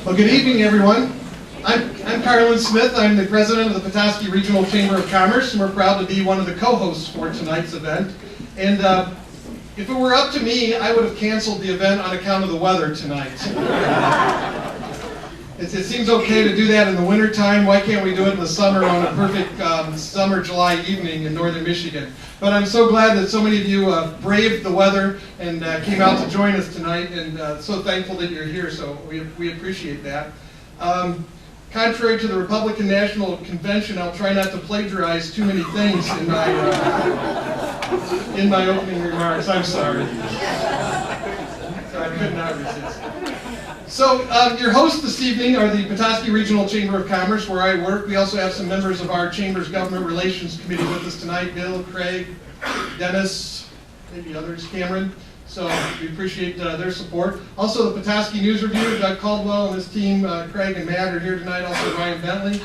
Well, good evening, everyone. I'm Carlin Smith. I'm the president of the Petoskey Regional Chamber of Commerce, and we're proud to be one of the co-hosts for tonight's event. And if it were up to me, I would have canceled the event on account of the weather tonight. It seems okay to do that in the wintertime. Why can't we do it in the summer on a perfect summer July evening in northern Michigan? But I'm so glad that so many of you braved the weather and came out to join us tonight, and so thankful that you're here, so we appreciate that. Contrary to the Republican National Convention, I'll try not to plagiarize too many things in my opening remarks. I'm sorry. So I could not resist. So your hosts this evening are the Petoskey Regional Chamber of Commerce, where I work. We also have some members of our Chamber's Government Relations Committee with us tonight: Bill, Craig, Dennis, maybe others, Cameron. So we appreciate their support. Also the Petoskey News Review, Doug Caldwell and his team, Craig and Matt are here tonight, also Ryan Bentley.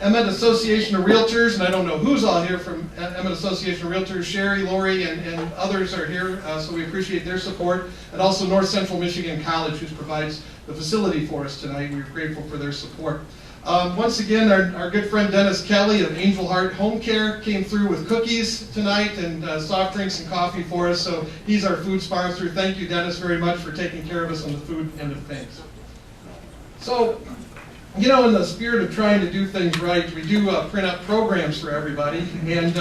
Emmett Association of Realtors, and I don't know who's all here from Emmett Association of Realtors, Sherry, Lori, and others are here, so we appreciate their support. And also North Central Michigan College, who provides the facility for us tonight. We're grateful for their support. Once again, our good friend Dennis Kelly of Angel Heart Home Care came through with cookies tonight and soft drinks and coffee for us, so he's our food sponsor. Thank you, Dennis, very much for taking care of us on the food end of things. So, you know, in the spirit of trying to do things right, we do print out programs for everybody, and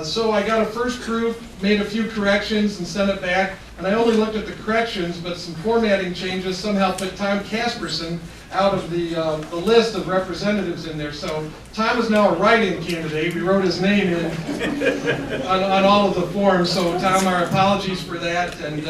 so I got a first proof, made a few corrections, and sent it back, and I only looked at the corrections, but some formatting changes somehow put Tom Casperson out of the list of representatives in there. So Tom is now a write-in candidate. We wrote his name in on all of the forms, so Tom, our apologies for that. And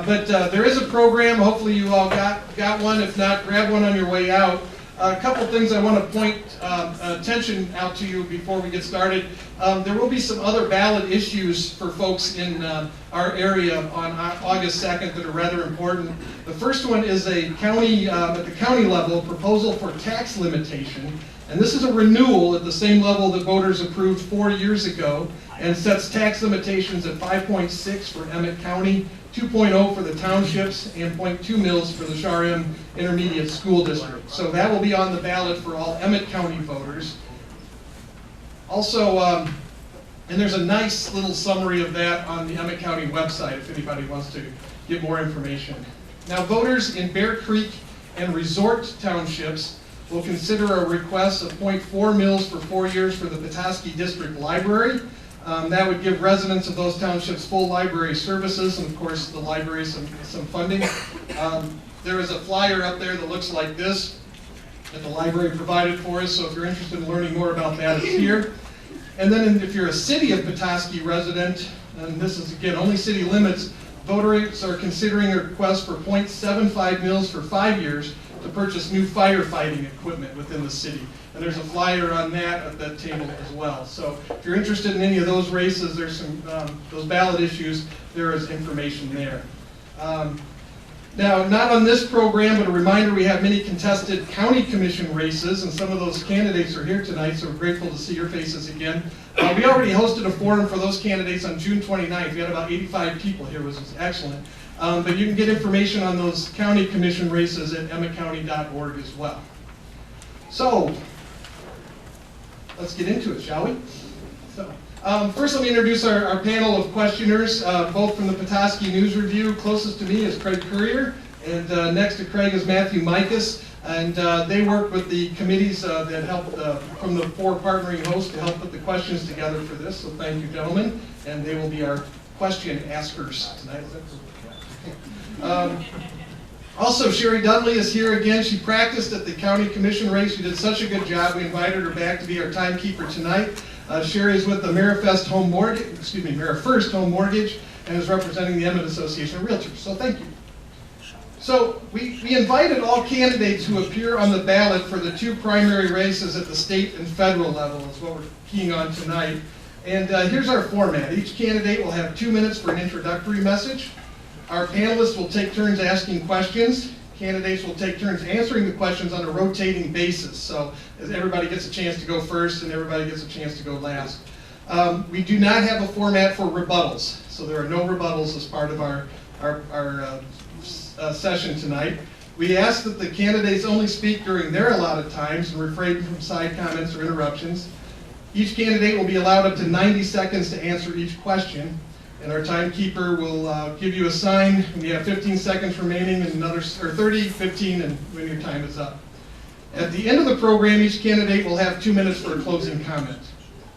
but there is a program. Hopefully you all got one. If not, grab one on your way out. A couple things I want to point attention out to you before we get started. There will be some other ballot issues for folks in our area on August 2nd that are rather important. The first one is a county, at the county level, proposal for tax limitation. And this is a renewal at the same level that voters approved 4 years ago, and sets tax limitations at 5.6 for Emmett County, 2.0 for the townships, and 0.2 mils for the Shariam Intermediate School District. So that will be on the ballot for all Emmett County voters. Also, and there's a nice little summary of that on the Emmett County website if anybody wants to get more information. Now, voters in Bear Creek and Resort Townships will consider a request of 0.4 mils for 4 years for the Petoskey District Library. That would give residents of those townships full library services, and of course the library some funding. There is a flyer up there that looks like this that the library provided for us, so if you're interested in learning more about that, it's here. And then if you're a City of Petoskey resident, and this is again only city limits, voters are considering a request for 0.75 mils for 5 years to purchase new firefighting equipment within the city. And there's a flyer on that at that table as well. So if you're interested in any of those races, there's some, those ballot issues, there is information there. Now, not on this program, but a reminder, we have many contested county commission races, and some of those candidates are here tonight, so we're grateful to see your faces again. We already hosted a forum for those candidates on June 29th. We had about 85 people here, which was excellent. But you can get information on those county commission races at emmettcounty.org as well. So, let's get into it, shall we? So, first let me introduce our panel of questioners, both from the Petoskey News Review. Closest to me is Craig Currier, and next to Craig is Matthew Mikas, and they work with the committees that helped from the 4 partnering hosts to help put the questions together for this, so thank you, gentlemen, and they will be our question askers tonight. Also, Sherry Dudley is here again. She practiced at the county commission race. She did such a good job. We invited her back to be our timekeeper tonight. Sherry is with the First Home Mortgage, and is representing the Emmett Association of Realtors. So thank you. So we invited all candidates who appear on the ballot for the 2 primary races at the state and federal level is what we're keying on tonight. And here's our format. Each candidate will have 2 minutes for an introductory message. Our panelists will take turns asking questions. Candidates will take turns answering the questions on a rotating basis. So everybody gets a chance to go first and everybody gets a chance to go last. We do not have a format for rebuttals. So there are no rebuttals as part of our session tonight. We ask that the candidates only speak during their allotted times and refrain from side comments or interruptions. Each candidate will be allowed up to 90 seconds to answer each question, and our timekeeper will give you a sign when you have 15 seconds remaining, and another, or 30, 15, and when your time is up. At the end of the program, each candidate will have 2 minutes for a closing comment.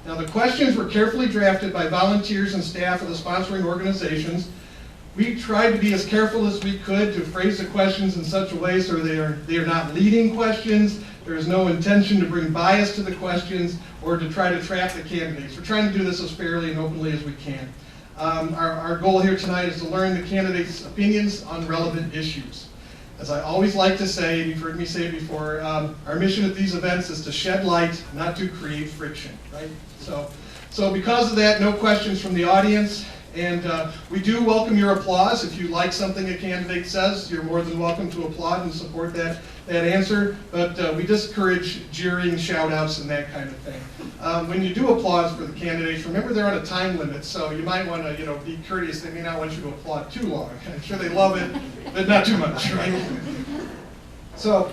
Now, the questions were carefully drafted by volunteers and staff of the sponsoring organizations. We tried to be as careful as we could to phrase the questions in such a way so they are not leading questions. There is no intention to bring bias to the questions or to try to trap the candidates. We're trying to do this as fairly and openly as we can. Our goal here tonight is to learn the candidates' opinions on relevant issues. As I always like to say, you've heard me say it before, our mission at these events is to shed light, not to create friction, right? So because of that, no questions from the audience. And we do welcome your applause. If you like something a candidate says, you're more than welcome to applaud and support that answer. But we discourage jeering, shout-outs, and that kind of thing. When you do applause for the candidates, remember they're on a time limit, so you might want to, be courteous. They may not want you to applaud too long. I'm sure they love it, but not too much, right? So.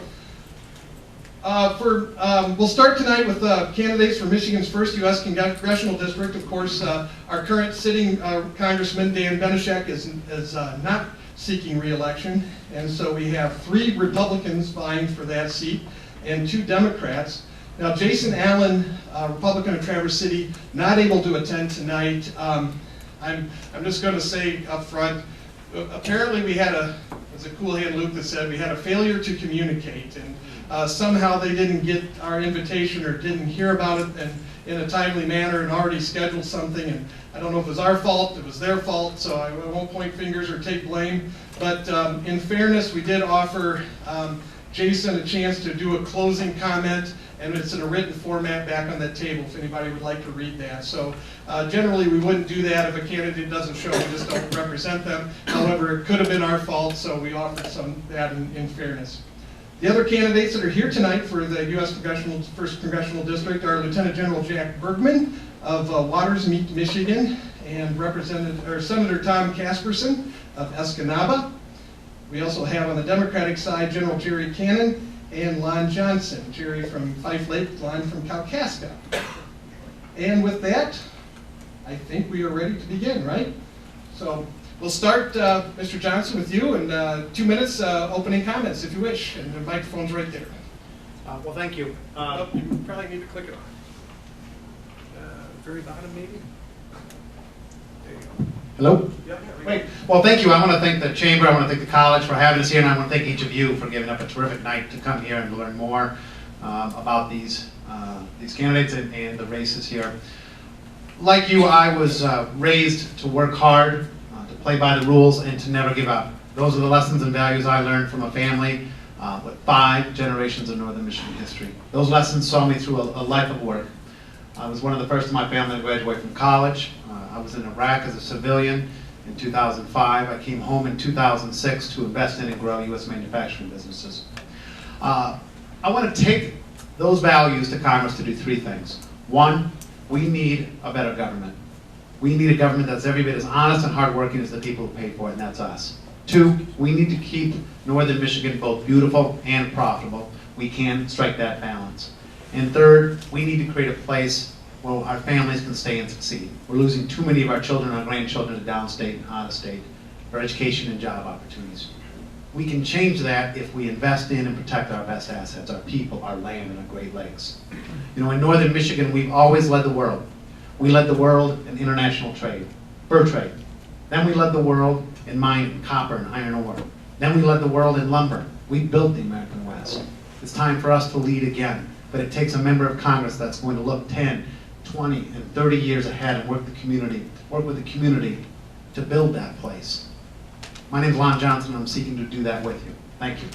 We'll start tonight with candidates for Michigan's first U.S. Congressional District. Of course, our current sitting Congressman, Dan Benishek, is not seeking re-election, and so we have 3 Republicans vying for that seat and 2 Democrats. Now, Jason Allen, Republican of Traverse City, not able to attend tonight. I'm just going to say up front, apparently we had as a cool hand Luke that said, we had a failure to communicate, and somehow they didn't get our invitation or didn't hear about it in a timely manner and already scheduled something. And I don't know if it was our fault, it was their fault, so I won't point fingers or take blame. But in fairness, we did offer Jason a chance to do a closing comment, and it's in a written format back on that table if anybody would like to read that. So generally we wouldn't do that if a candidate doesn't show, we just don't represent them. However, it could have been our fault, so we offered that in fairness. The other candidates that are here tonight for the U.S. First Congressional District are Lieutenant General Jack Bergman of Waters, Michigan, and Senator Tom Casperson of Escanaba. We also have on the Democratic side General Jerry Cannon and Lon Johnson. Jerry from Fife Lake, Lon from Kalkaska. And with that, I think we are ready to begin, right? So we'll start, Mr. Johnson, with you, and 2 minutes opening comments, if you wish, and the microphone's right there. Well, thank you. You probably need to click it on. Very bottom, maybe? There you go. Hello? Yep. Great. Well, thank you. I want to thank the Chamber, I want to thank the college for having us here, and I want to thank each of you for giving up a terrific night to come here and to learn more about these candidates and the races here. Like you, I was raised to work hard, to play by the rules, and to never give up. Those are the lessons and values I learned from a family with 5 generations of Northern Michigan history. Those lessons saw me through a life of work. I was one of the first in my family to graduate from college. I was in Iraq as a civilian in 2005. I came home in 2006 to invest in and grow U.S. manufacturing businesses. I want to take those values to Congress to do 3 things. 1, we need a better government. We need a government that's every bit as honest and hardworking as the people who pay for it, and that's us. 2, we need to keep Northern Michigan both beautiful and profitable. We can strike that balance. And 3rd, we need to create a place where our families can stay and succeed. We're losing too many of our children and our grandchildren to downstate and out of state for education and job opportunities. We can change that if we invest in and protect our best assets, our people, our land, and our Great Lakes. You know, in Northern Michigan, we've always led the world. We led the world in international trade, fur trade. Then we led the world in mining, copper and iron ore. Then we led the world in lumber. We built the American West. It's time for us to lead again, but it takes a member of Congress that's going to look 10, 20, and 30 years ahead and work with the community to build that place. My name is Lon Johnson, and I'm seeking to do that with you. Thank you.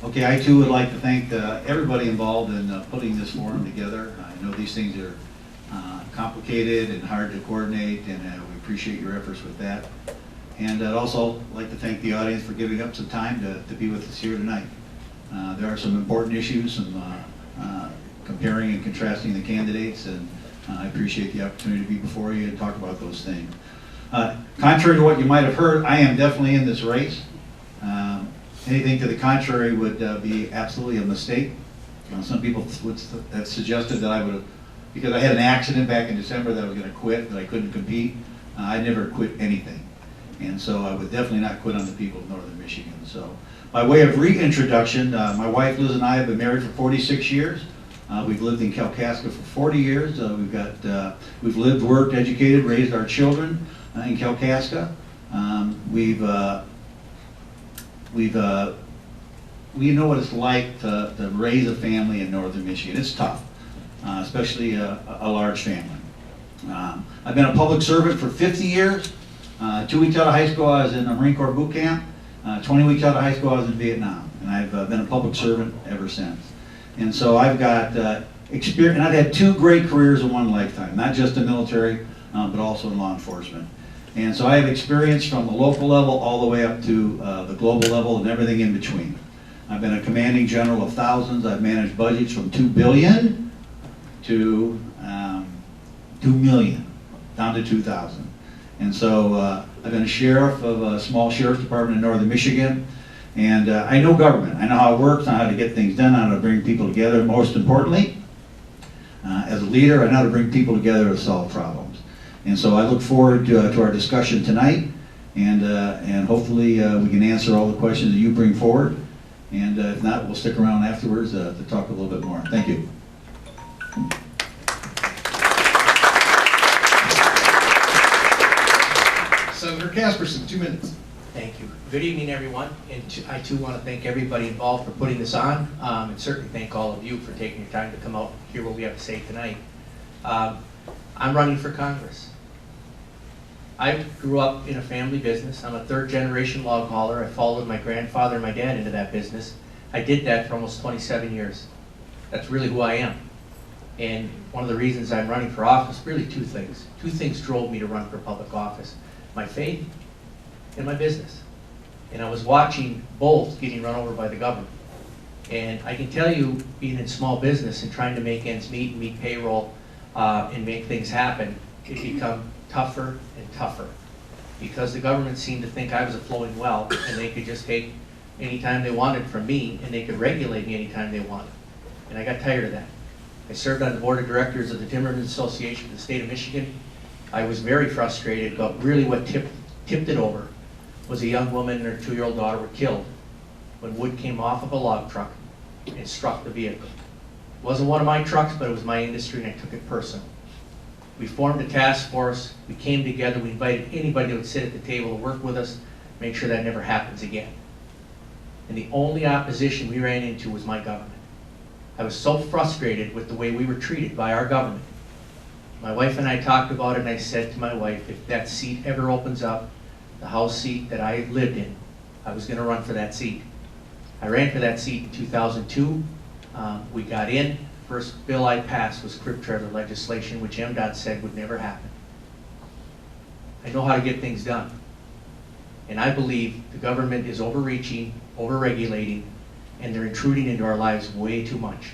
Okay, I too would like to thank everybody involved in putting this forum together. I know these things are complicated and hard to coordinate, and we appreciate your efforts with that. And I'd also like to thank the audience for giving up some time to be with us here tonight. There are some important issues, some comparing and contrasting the candidates, and I appreciate the opportunity to be before you and talk about those things. Contrary to what you might have heard, I am definitely in this race. Anything to the contrary would be absolutely a mistake. Some people would have suggested that I would have, because I had an accident back in December, that I was going to quit, that I couldn't compete. I never quit anything. And so I would definitely not quit on the people of Northern Michigan. So by way of reintroduction, my wife Liz and I have been married for 46 years. We've lived in Kalkaska for 40 years. We've lived, worked, educated, raised our children in Kalkaska. We know what it's like to raise a family in Northern Michigan. It's tough, especially a large family. I've been a public servant for 50 years. 2 weeks out of high school, I was in a Marine Corps boot camp. 20 weeks out of high school, I was in Vietnam. And I've been a public servant ever since. And so I've got experience, and I've had 2 great careers in one lifetime, not just in military, but also in law enforcement. And so I have experience from the local level all the way up to the global level and everything in between. I've been a commanding general of thousands. I've managed budgets from $2 billion to $2 million, down to 2,000. And so I've been a sheriff of a small sheriff's department in Northern Michigan. And I know government. I know how it works, I know how to get things done, I know how to bring people together. Most importantly, as a leader, I know how to bring people together to solve problems. And so I look forward to our discussion tonight, and hopefully we can answer all the questions that you bring forward. And if not, we'll stick around afterwards to talk a little bit more. Thank you. Senator Casperson, 2 minutes. Thank you. Good evening, everyone. And I too want to thank everybody involved for putting this on, and certainly thank all of you for taking your time to come out and hear what we have to say tonight. I'm running for Congress. I grew up in a family business. I'm a 3rd-generation log hauler. I followed my grandfather and my dad into that business. I did that for almost 27 years. That's really who I am. And one of the reasons I'm running for office, really 2 things. 2 things drove me to run for public office: my faith and my business. And I was watching both getting run over by the government. And I can tell you, being in small business and trying to make ends meet and meet payroll and make things happen, it become tougher and tougher, because the government seemed to think I was a flowing well and they could just take any time they wanted from me, and they could regulate me anytime they wanted. And I got tired of that. I served on the board of directors of the Timbermen's Association of the state of Michigan. I was very frustrated, but really what tipped it over was a young woman and her 2-year-old daughter were killed when wood came off of a log truck and struck the vehicle. It wasn't one of my trucks, but it was my industry, and I took it personal. We formed a task force. We came together. We invited anybody who would sit at the table to work with us, make sure that never happens again. And the only opposition we ran into was my government. I was so frustrated with the way we were treated by our government. My wife and I talked about it, and I said to my wife, if that seat ever opens up, the House seat that I lived in, I was going to run for that seat. I ran for that seat in 2002. We got in. First bill I passed was crib trailer legislation, which MDOT said would never happen. I know how to get things done. And I believe the government is overreaching, overregulating, and they're intruding into our lives way too much.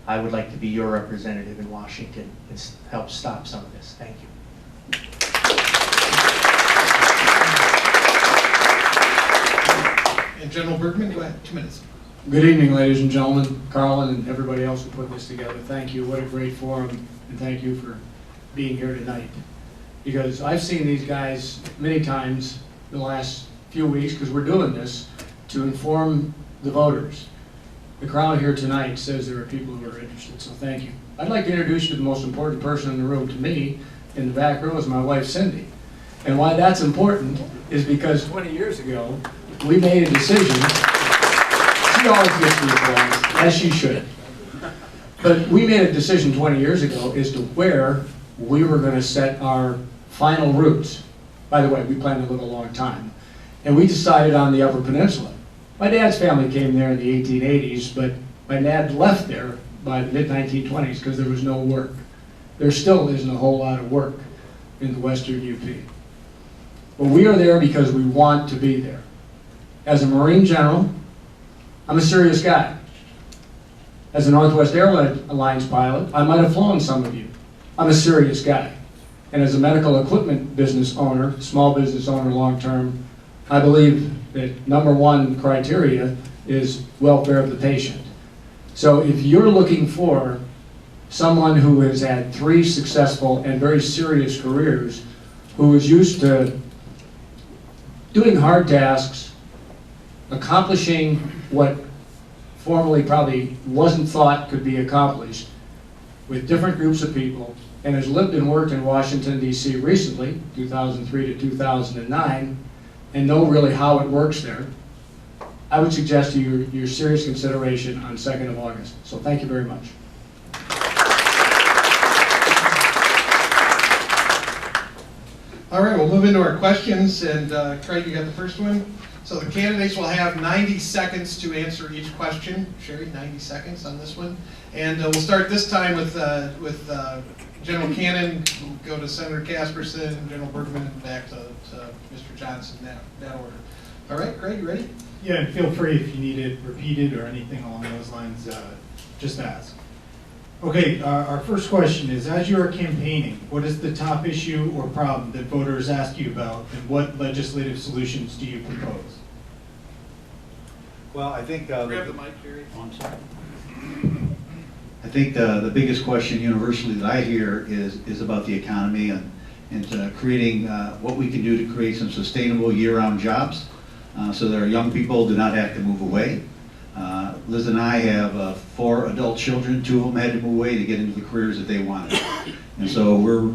I would like to be your representative in Washington and help stop some of this. Thank you. And General Bergman, go ahead, 2 minutes. Good evening, ladies and gentlemen. Carlin and everybody else who put this together, thank you. What a great forum, and thank you for being here tonight. Because I've seen these guys many times in the last few weeks, because we're doing this to inform the voters. The crowd here tonight says there are people who are interested, so thank you. I'd like to introduce you to the most important person in the room to me. In the back row is my wife, Cindy. And why that's important is because 20 years ago, we made a decision. She always gets the applause, as she should. But we made a decision 20 years ago as to where we were going to set our final routes. By the way, we planned to live a long time. And we decided on the Upper Peninsula. My dad's family came there in the 1880s, but my dad left there by the mid-1920s because there was no work. There still isn't a whole lot of work in the Western UP. But we are there because we want to be there. As a Marine general, I'm a serious guy. As a Northwest Airlines pilot, I might have flown some of you. I'm a serious guy. And as a medical equipment business owner, small business owner long-term, I believe that number one criteria is welfare of the patient. So if you're looking for someone who has had 3 successful and very serious careers, who is used to doing hard tasks, accomplishing what formerly probably wasn't thought could be accomplished with different groups of people, and has lived and worked in Washington, D.C. recently, 2003 to 2009, and know really how it works there, I would suggest to you your serious consideration on 2nd of August. So thank you very much. All right, we'll move into our questions, and Craig, you got the first one. So the candidates will have 90 seconds to answer each question. Sherry, 90 seconds on this one. And we'll start this time with General Cannon, we'll go to Senator Casperson, General Bergman, and back to Mr. Johnson, that order. All right, Craig, you ready? Yeah, and feel free if you need it repeated or anything along those lines, just ask. Okay, our first question is, as you are campaigning, what is the top issue or problem that voters ask you about, and what legislative solutions do you propose? Well, I think Grab the mic, Jerry. I think the biggest question universally that I hear is about the economy and creating what we can do to create some sustainable year-round jobs so that our young people do not have to move away. Liz and I have 4 adult children. 2 of them had to move away to get into the careers that they wanted. And so we're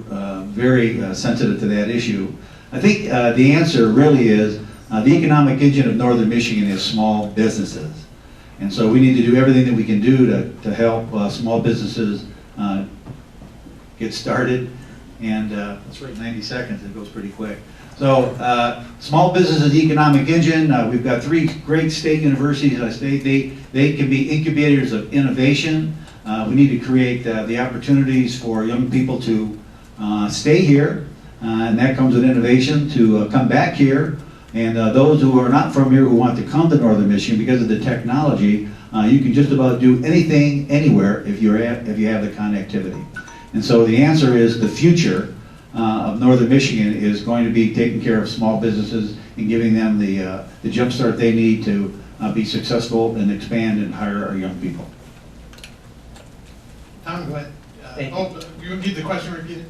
very sensitive to that issue. I think the answer really is the economic engine of Northern Michigan is small businesses. And so we need to do everything that we can do to help small businesses get started. And that's right, 90 seconds, it goes pretty quick. So small business is the economic engine. We've got 3 great state universities in our state. They can be incubators of innovation. We need to create the opportunities for young people to stay here, and that comes with innovation, to come back here. And those who are not from here who want to come to Northern Michigan, because of the technology, you can just about do anything, anywhere, if you have the connectivity. And so the answer is the future of Northern Michigan is going to be taking care of small businesses and giving them the jump start they need to be successful and expand and hire our young people. Tom, go ahead. Thank you. You need the question repeated?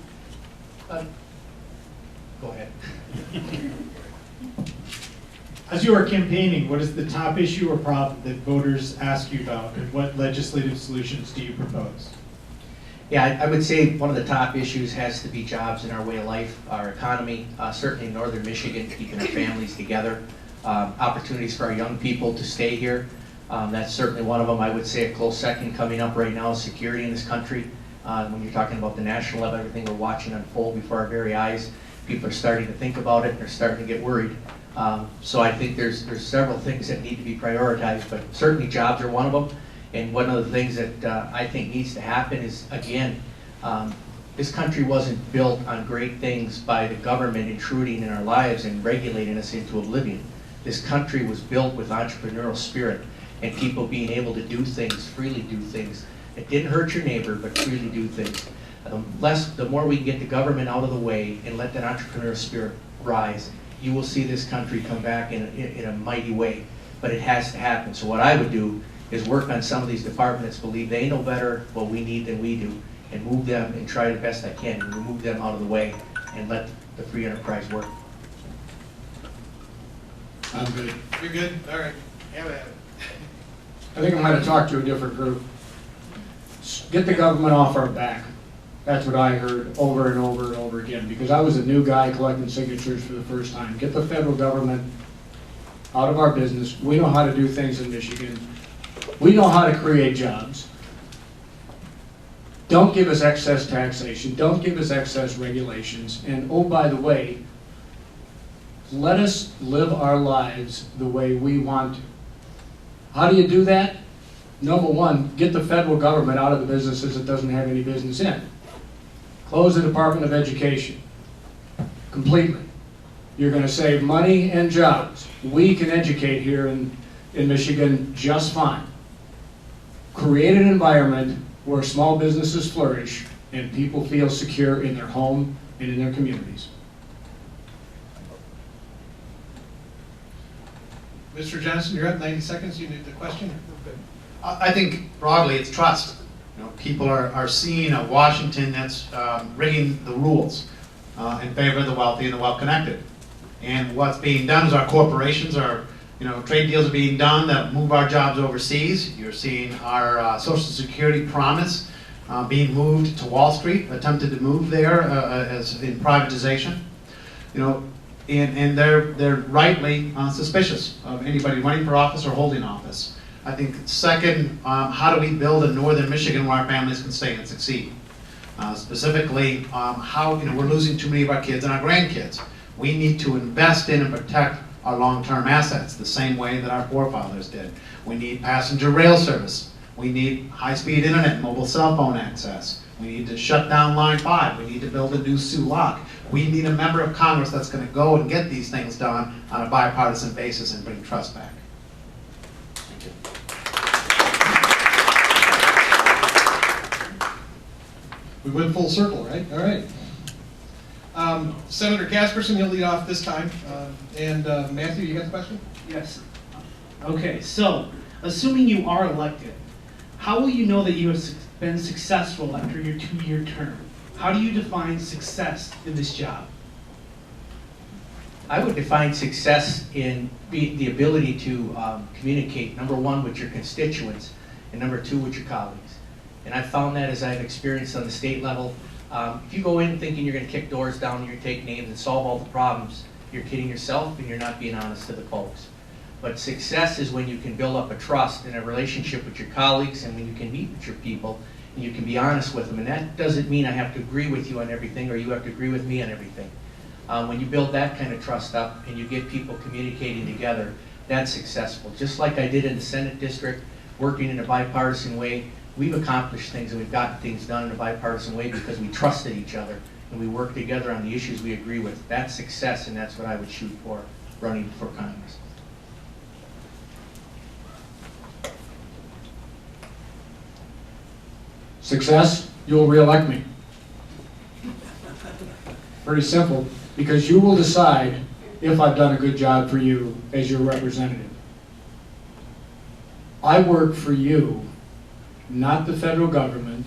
Go ahead. As you are campaigning, what is the top issue or problem that voters ask you about, and what legislative solutions do you propose? Yeah, I would say one of the top issues has to be jobs in our way of life, our economy, certainly in Northern Michigan, keeping our families together, opportunities for our young people to stay here. That's certainly one of them. I would say a close second coming up right now is security in this country. When you're talking about the national level, everything we're watching unfold before our very eyes, people are starting to think about it and they're starting to get worried. So I think there's several things that need to be prioritized, but certainly jobs are one of them. And one of the things that I think needs to happen is, again, this country wasn't built on great things by the government intruding in our lives and regulating us into oblivion. This country was built with entrepreneurial spirit and people being able to do things, freely do things. It didn't hurt your neighbor, but freely do things. The more we can get the government out of the way and let that entrepreneurial spirit rise, you will see this country come back in a mighty way. But it has to happen. So what I would do is work on some of these departments, believe they know better what we need than we do, and move them and try the best I can and remove them out of the way and let the free enterprise work. I'm good. You're good? All right. Have at it. I think I'm going to talk to a different group. Get the government off our back. That's what I heard over and over and over again, because I was a new guy collecting signatures for the first time. Get the federal government out of our business. We know how to do things in Michigan. We know how to create jobs. Don't give us excess taxation. Don't give us excess regulations. And oh, by the way, let us live our lives the way we want to. How do you do that? Number one, get the federal government out of the businesses it doesn't have any business in. Close the Department of Education completely. You're going to save money and jobs. We can educate here in Michigan just fine. create an environment where small businesses flourish and people feel secure in their home and in their communities. Mr. Johnson, you're up, 90 seconds, you need the question? I think broadly it's trust. People are seeing a Washington that's rigging the rules in favor of the wealthy and the well-connected. And what's being done is our corporations are, trade deals are being done that move our jobs overseas. You're seeing our Social Security promise being moved to Wall Street, attempted to move there as in privatization. And they're rightly suspicious of anybody running for office or holding office. I think second, how do we build a northern Michigan where our families can stay and succeed? Specifically, how we're losing too many of our kids and our grandkids. We need to invest in and protect our long-term assets the same way that our forefathers did. We need passenger rail service. We need high-speed internet and mobile cell phone access. We need to shut down Line 5. We need to build a new Sioux Lock. We need a member of Congress that's going to go and get these things done on a bipartisan basis and bring trust back. Thank you. We went full circle, right? All right. Senator Casperson, you'll lead off this time. And Matthew, you got the question? Yes. Okay, so assuming you are elected, how will you know that you have been successful after your 2-year term? How do you define success in this job? I would define success in the ability to communicate, number one, with your constituents, and number two, with your colleagues. And I've found that as I've experienced on the state level. If you go in thinking you're going to kick doors down, you're going to take names and solve all the problems, you're kidding yourself and you're not being honest to the folks. But success is when you can build up a trust and a relationship with your colleagues, and when you can meet with your people and you can be honest with them. And that doesn't mean I have to agree with you on everything or you have to agree with me on everything. When you build that kind of trust up and you get people communicating together, that's successful. Just like I did in the Senate district, working in a bipartisan way, we've accomplished things and we've gotten things done in a bipartisan way because we trusted each other and we worked together on the issues we agree with. That's success, and that's what I would shoot for running for Congress. Success, you'll re-elect me. Pretty simple, because you will decide if I've done a good job for you as your representative. I work for you, not the federal government,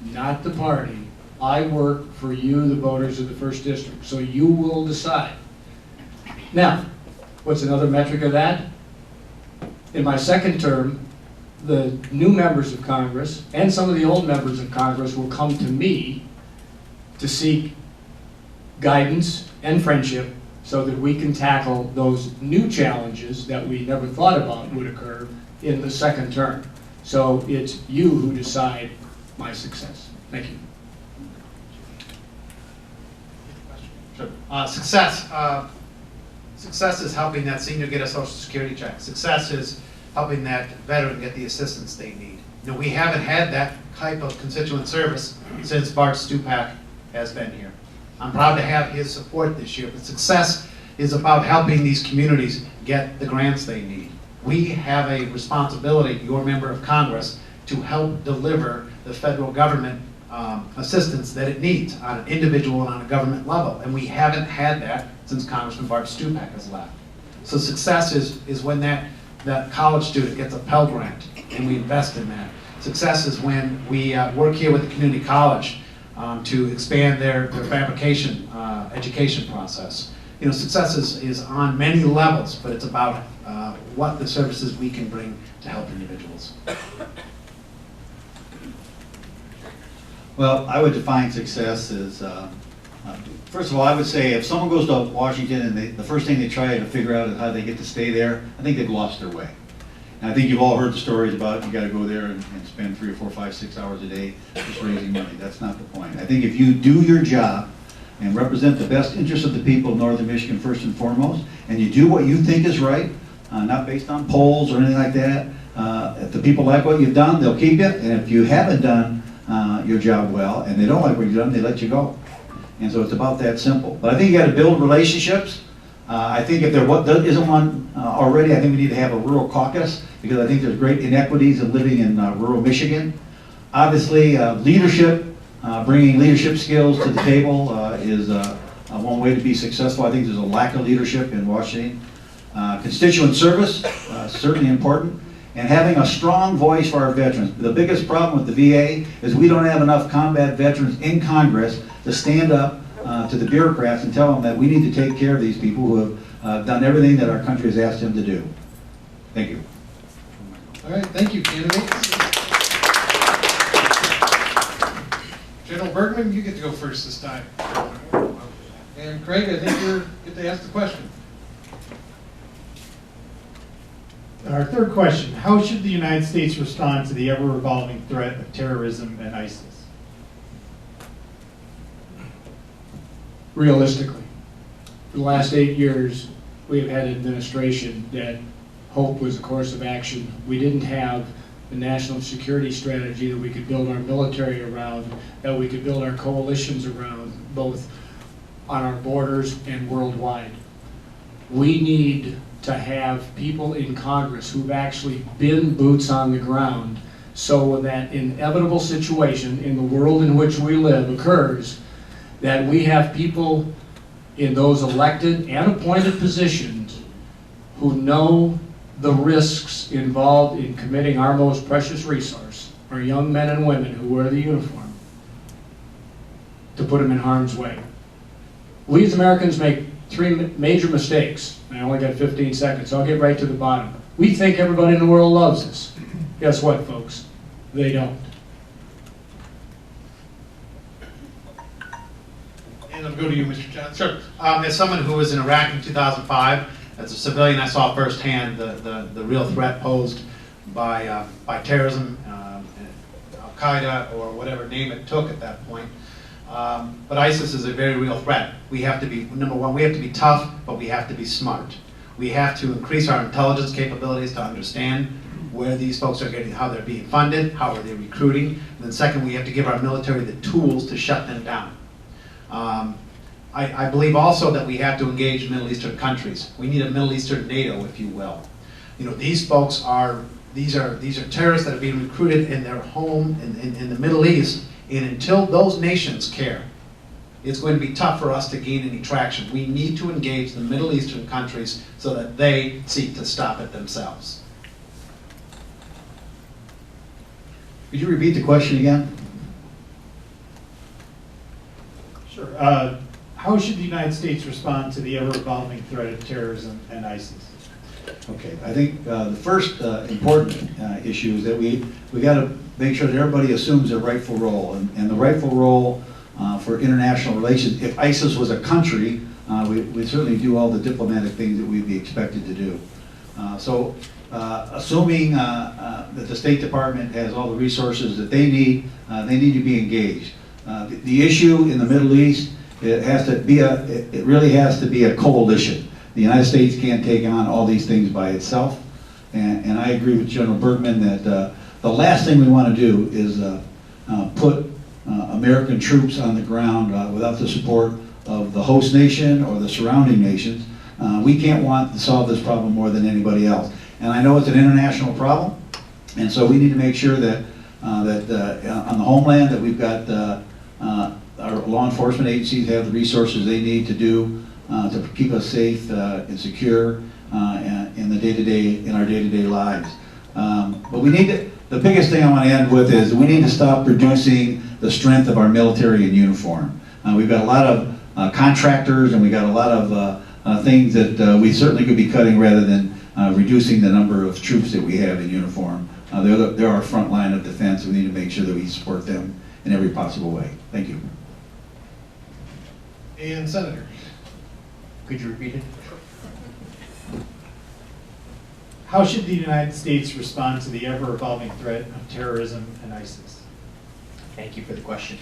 not the party. I work for you, the voters of the First District, so you will decide. Now, what's another metric of that? In my second term, the new members of Congress and some of the old members of Congress will come to me to seek guidance and friendship so that we can tackle those new challenges that we never thought about would occur in the second term. So it's you who decide my success. Thank you. Sure. Success is helping that senior get a Social Security check. Success is helping that veteran get the assistance they need. We haven't had that type of constituent service since Bart Stupak has been here. I'm proud to have his support this year, but success is about helping these communities get the grants they need. We have a responsibility, your member of Congress, to help deliver the federal government assistance that it needs on an individual and on a government level, and we haven't had that since Congressman Bart Stupak has left. So success is when that college student gets a Pell Grant and we invest in that. Success is when we work here with the community college to expand their fabrication education process. Success is on many levels, but it's about what the services we can bring to help individuals. Well, I would define success as, first of all, I would say if someone goes to Washington and the first thing they try to figure out is how they get to stay there, I think they've lost their way. And I think you've all heard the stories about you got to go there and spend 3 or 4, 5, 6 hours a day just raising money. That's not the point. I think if you do your job and represent the best interests of the people of Northern Michigan first and foremost, and you do what you think is right, not based on polls or anything like that, if the people like what you've done, they'll keep you, and if you haven't done your job well and they don't like what you've done, they let you go. And so it's about that simple. But I think you got to build relationships. I think if there isn't one already, I think we need to have a rural caucus, because I think there's great inequities in living in rural Michigan. Obviously, leadership, bringing leadership skills to the table is one way to be successful. I think there's a lack of leadership in Washington. Constituent service, certainly important. And having a strong voice for our veterans. The biggest problem with the VA is we don't have enough combat veterans in Congress to stand up to the bureaucrats and tell them that we need to take care of these people who have done everything that our country has asked them to do. Thank you. All right, thank you, candidates. General Bergman, you get to go first this time. And Craig, I think you get to ask the question. Our third question, how should the United States respond to the ever-evolving threat of terrorism and ISIS? Realistically, for the last 8 years, we have had an administration that hoped was a course of action. We didn't have the national security strategy that we could build our military around, that we could build our coalitions around, both on our borders and worldwide. We need to have people in Congress who've actually been boots on the ground, so when that inevitable situation in the world in which we live occurs, that we have people in those elected and appointed positions who know the risks involved in committing our most precious resource, our young men and women who wear the uniform, to put them in harm's way. We as Americans make 3 major mistakes. I only got 15 seconds, so I'll get right to the bottom. We think everybody in the world loves us. Guess what, folks? They don't. And I'll go to you, Mr. Johnson. Sure. As someone who was in Iraq in 2005, as a civilian, I saw firsthand the real threat posed by terrorism, Al-Qaeda, or whatever name it took at that point. But ISIS is a very real threat. We have to be, number one, we have to be tough, but we have to be smart. We have to increase our intelligence capabilities to understand where these folks are getting, how they're being funded, how are they recruiting. And then second, we have to give our military the tools to shut them down. I believe also that we have to engage Middle Eastern countries. We need a Middle Eastern NATO, if you will. You know, these folks are, these are terrorists that are being recruited in their home in the Middle East. And until those nations care, it's going to be tough for us to gain any traction. We need to engage the Middle Eastern countries so that they seek to stop it themselves. Could you repeat the question again? Sure. How should the United States respond to the ever-evolving threat of terrorism and ISIS? Okay, I think the first important issue is that we got to make sure that everybody assumes their rightful role, and the rightful role for international relations. If ISIS was a country, we'd certainly do all the diplomatic things that we'd be expected to do. Assuming that the State Department has all the resources that they need to be engaged. The issue in the Middle East, it really has to be a coalition. The United States can't take on all these things by itself, and I agree with General Bergman that the last thing we want to do is put American troops on the ground without the support of the host nation or the surrounding nations. We can't want to solve this problem more than anybody else. And I know it's an international problem, and so we need to make sure that on the homeland that we've got our law enforcement agencies have the resources they need to do to keep us safe and secure in our day-to-day lives. But we need to, the biggest thing I want to end with is we need to stop reducing the strength of our military in uniform. We've got a lot of contractors, and we've got a lot of things that we certainly could be cutting rather than reducing the number of troops that we have in uniform. They're our front line of defense. We need to make sure that we support them in every possible way. Thank you. And Senator. Could you repeat it? How should the United States respond to the ever-evolving threat of terrorism and ISIS? Thank you for the question.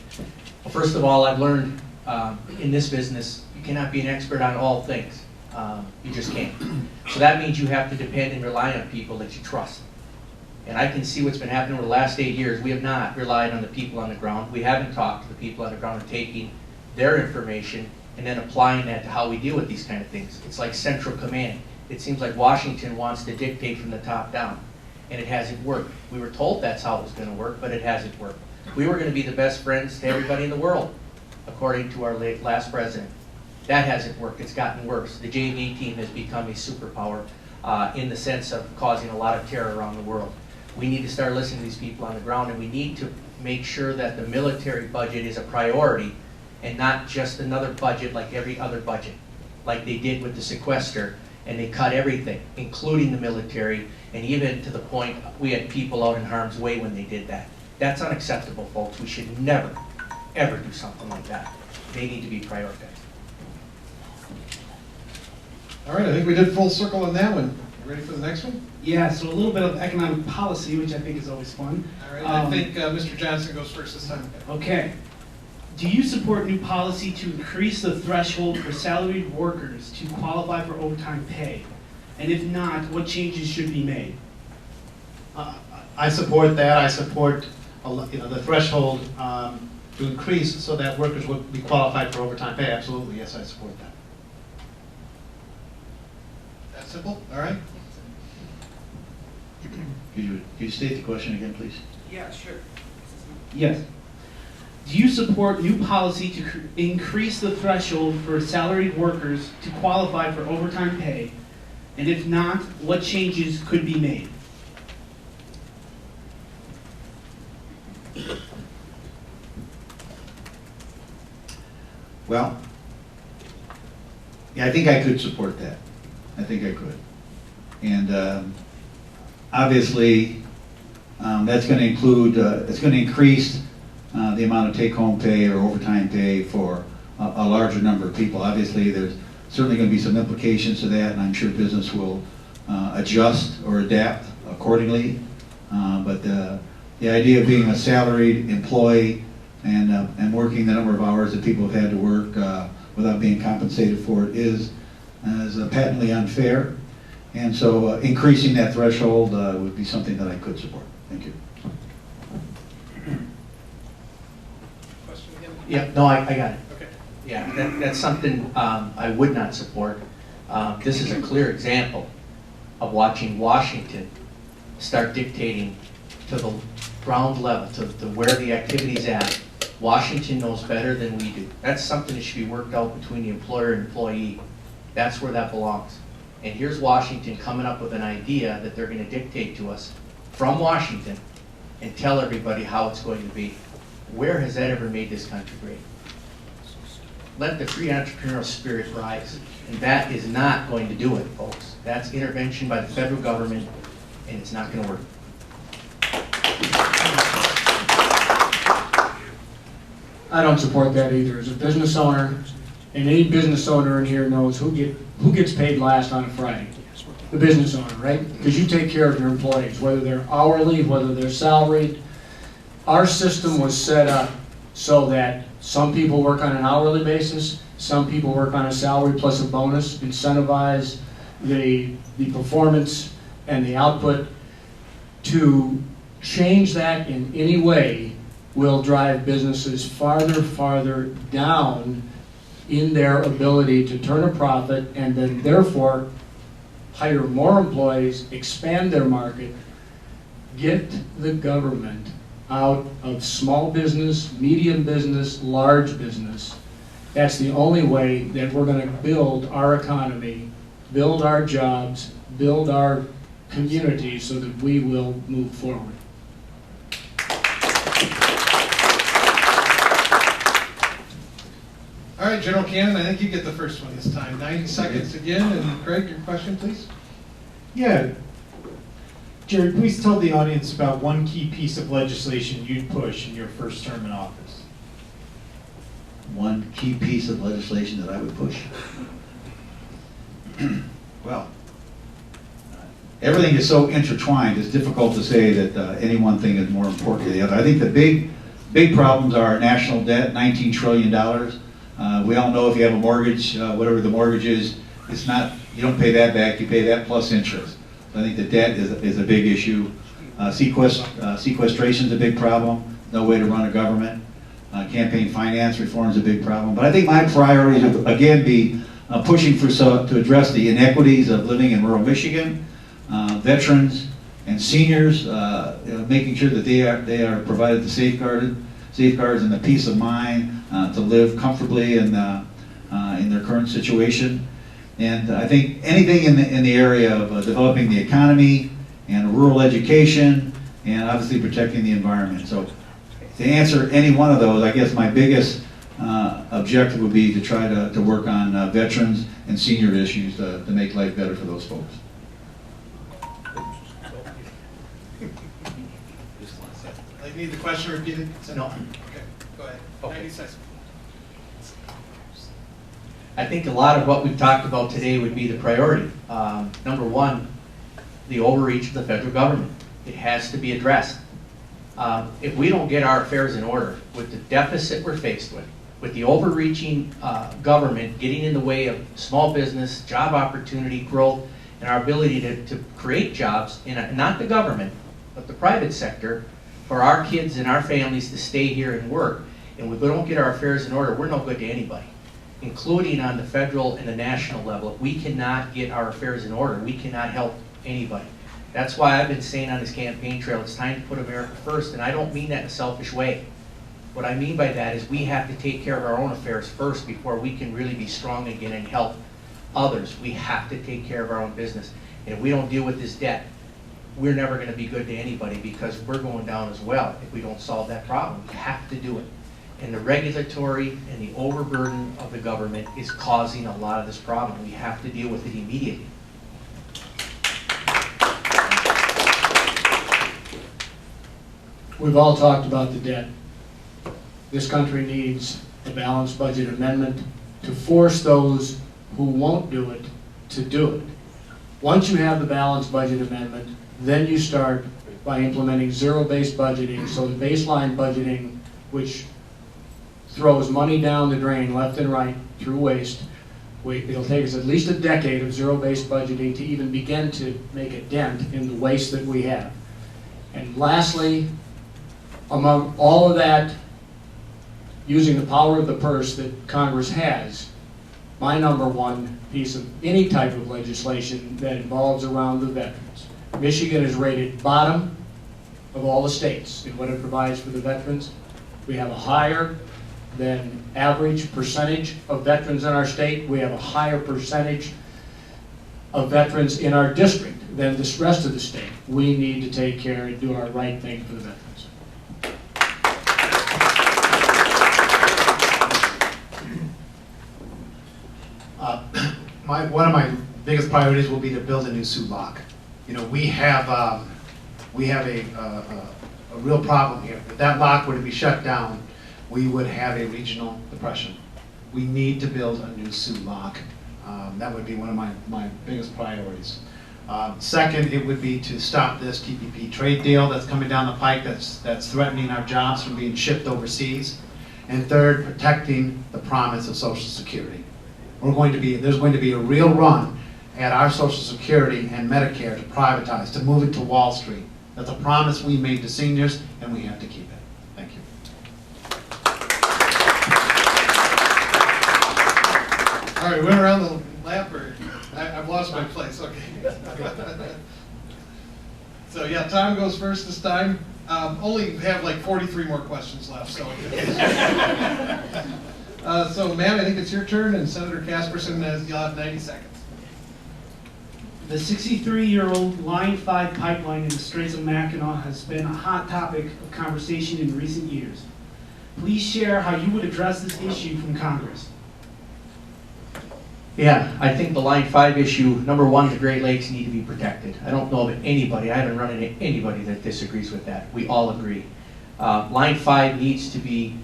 Well, first of all, I've learned in this business, you cannot be an expert on all things. You just can't. So that means you have to depend and rely on people that you trust. And I can see what's been happening over the last 8 years. We have not relied on the people on the ground. We haven't talked to the people on the ground and taking their information and then applying that to how we deal with these kind of things. It's like central command. It seems like Washington wants to dictate from the top down, and it hasn't worked. We were told that's how it was going to work, but it hasn't worked. We were going to be the best friends to everybody in the world, according to our last president. That hasn't worked. It's gotten worse. The JV team has become a superpower in the sense of causing a lot of terror around the world. We need to start listening to these people on the ground, and we need to make sure that the military budget is a priority and not just another budget like every other budget, like they did with the sequester, and they cut everything, including the military, and even to the point we had people out in harm's way when they did that. That's unacceptable, folks. We should never, ever do something like that. They need to be prioritized. All right, I think we did full circle on that one. You ready for the next one? Yeah, so a little bit of economic policy, which I think is always fun. All right, I think Mr. Johnson goes first this time. Okay. Do you support new policy to increase the threshold for salaried workers to qualify for overtime pay? And if not, what changes should be made? I support that. I support the threshold to increase so that workers would be qualified for overtime pay. Absolutely, yes, I support that. That's simple, all right? Could you state the question again, please? Yeah, sure. Yes. Do you support new policy to increase the threshold for salaried workers to qualify for overtime pay? And if not, what changes could be made? Well, yeah, I think I could support that. I think I could. And obviously, that's going to include, it's going to increase the amount of take-home pay or overtime pay for a larger number of people. Obviously, there's certainly going to be some implications to that, and I'm sure business will adjust or adapt accordingly. But the idea of being a salaried employee and working the number of hours that people have had to work without being compensated for it is patently unfair. And so increasing that threshold would be something that I could support. Thank you. Question again? Yeah, no, I got it. Okay. Yeah, that's something I would not support. This is a clear example of watching Washington start dictating to the ground level, to where the activity's at. Washington knows better than we do. That's something that should be worked out between the employer and employee. That's where that belongs. And here's Washington coming up with an idea that they're going to dictate to us from Washington and tell everybody how it's going to be. Where has that ever made this country great? Let the free entrepreneurial spirit rise. And that is not going to do it, folks. That's intervention by the federal government, and it's not going to work. I don't support that either. As a business owner, and any business owner in here knows who gets paid last on a Friday. The business owner, right? Because you take care of your employees, whether they're hourly, whether they're salaried. Our system was set up so that some people work on an hourly basis, some people work on a salary plus a bonus, incentivize the performance and the output. To change that in any way will drive businesses farther down in their ability to turn a profit and then therefore hire more employees, expand their market, get the government out of small business, medium business, large business. That's the only way that we're going to build our economy, build our jobs, build our community so that we will move forward. All right, General Cannon, I think you get the first one this time. 90 seconds again, and Craig, your question, please. Yeah. Jerry, please tell the audience about one key piece of legislation you'd push in your first term in office. One key piece of legislation that I would push. Well, everything is so intertwined, it's difficult to say that any one thing is more important than the other. I think the big problems are national debt, $19 trillion. We all know if you have a mortgage, whatever the mortgage is, it's not, you don't pay that back, you pay that plus interest. So I think the debt is a big issue. Sequestration is a big problem, no way to run a government. Campaign finance reform is a big problem. But I think my priorities would, again, be pushing to address the inequities of living in rural Michigan, veterans and seniors, making sure that they are provided the safeguards and the peace of mind to live comfortably in their current situation. And I think anything in the area of developing the economy and rural education and obviously protecting the environment. So to answer any one of those, I guess my biggest objective would be to try to work on veterans and senior issues to make life better for those folks. I need the question repeated? No. Okay, go ahead. Okay. 90 seconds. I think a lot of what we've talked about today would be the priority. Number one, the overreach of the federal government. It has to be addressed. If we don't get our affairs in order with the deficit we're faced with the overreaching government getting in the way of small business, job opportunity, growth, and our ability to create jobs in not the government, but the private sector, for our kids and our families to stay here and work, and if we don't get our affairs in order, we're no good to anybody, including on the federal and the national level. If we cannot get our affairs in order, we cannot help anybody. That's why I've been saying on this campaign trail, it's time to put America first, and I don't mean that in a selfish way. What I mean by that is we have to take care of our own affairs first before we can really be strong again and help others. We have to take care of our own business. And if we don't deal with this debt, we're never going to be good to anybody, because we're going down as well if we don't solve that problem. We have to do it. And the regulatory and the overburden of the government is causing a lot of this problem. We have to deal with it immediately. We've all talked about the debt. This country needs a balanced budget amendment to force those who won't do it to do it. Once you have the balanced budget amendment, then you start by implementing zero-based budgeting, so the baseline budgeting, which throws money down the drain left and right through waste. It'll take us at least a decade of zero-based budgeting to even begin to make a dent in the waste that we have. And lastly, among all of that, using the power of the purse that Congress has, my number one piece of any type of legislation that involves around the veterans. Michigan is rated bottom of all the states in what it provides for the veterans. We have a higher than average percentage of veterans in our state. We have a higher percentage of veterans in our district than the rest of the state. We need to take care and do our right thing for the veterans. One of my biggest priorities will be to build a new Sioux lock. You know, we have a real problem here. If that lock were to be shut down, we would have a regional depression. We need to build a new Sioux lock. That would be one of my biggest priorities. Second, it would be to stop this TPP trade deal that's coming down the pike that's threatening our jobs from being shipped overseas. And third, protecting the promise of Social Security. There's going to be a real run at our Social Security and Medicare to privatize, to move it to Wall Street. That's a promise we made to seniors, and we have to keep it. Thank you. All right, we went around the lap, or I've lost my place. Okay. So yeah, Tom goes first this time. Only have like 43 more questions left. So. So, ma'am, I think it's your turn, and Senator Casperson you'll have 90 seconds. The 63-year-old Line 5 pipeline in the Straits of Mackinac has been a hot topic of conversation in recent years. Please share how you would address this issue from Congress. Yeah, I think the Line 5 issue, number one, the Great Lakes need to be protected. I don't know of anybody, I haven't run into anybody that disagrees with that. We all agree. Line 5 needs to be